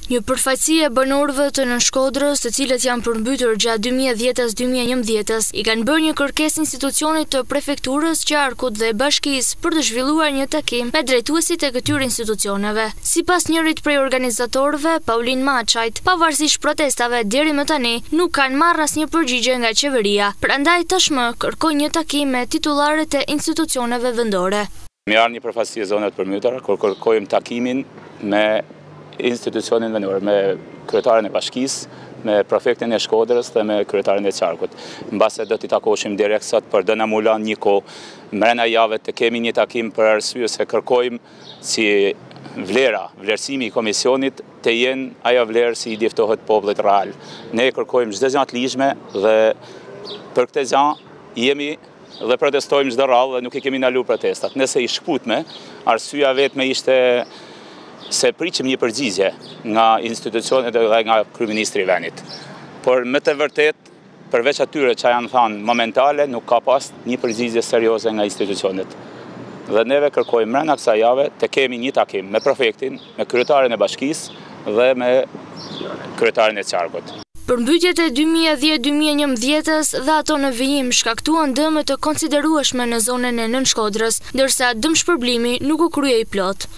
Një përfaqësi e banorëve të Nën Shkodrës, të cilët janë përmbytur gjatë 2010-2011, i kanë bërë një kërkesë institucionit të prefekturës, qarkut dhe bashkisë për të zhvilluar një takim me drejtuesit e këtyre institucioneve. Sipas njërit prej organizatorëve, Paulin Maçajt, pavarësisht protestave deri më tani, nuk kanë marrë asnjë përgjigje nga qeveria. Prandaj tashmë kërkojnë një takim me titullarët e institucioneve vendore. Me ardhur një përfaqësi e zonave të përmbytura, kur kërkojmë takimin me institucionin vendor, me kryetaren e bashkisë, me prefektin e Shkodrës dhe me kryetaren e qarkut. Mbase do t'i takoshim direkt sot për dëna mulan një kohë mrena jave të kemi një takim për arsye se kërkojmë si vlerësimi i komisionit të jenë ajo vlerë si i diftohet popullit real. Ne kërkojmë çdo gjë të ligjshme dhe për këtë gjë jemi dhe protestojmë çdo radhë dhe nuk i kemi ndaluar protestat. Nëse i shkputme, arsyeja vetme ishte se priqim një përgjigje nga institucionet dhe nga kryeministri i vendit. Por me të vërtet, përveç atyre që janë thënë momentale, nuk ka pas një përgjigje serioze nga institucionet. Dhe neve kërkojmë mrena kësaj jave të kemi një takim me prefektin, me kryetaren e bashkisë dhe me kryetaren e qarkut. Përmbytjet e 2010-2011 dhe ato në vijim shkaktuan dëme të konsiderueshme në zonën e Nën Shkodrës, ndërsa dëmshpërblimi nuk u kryej plot.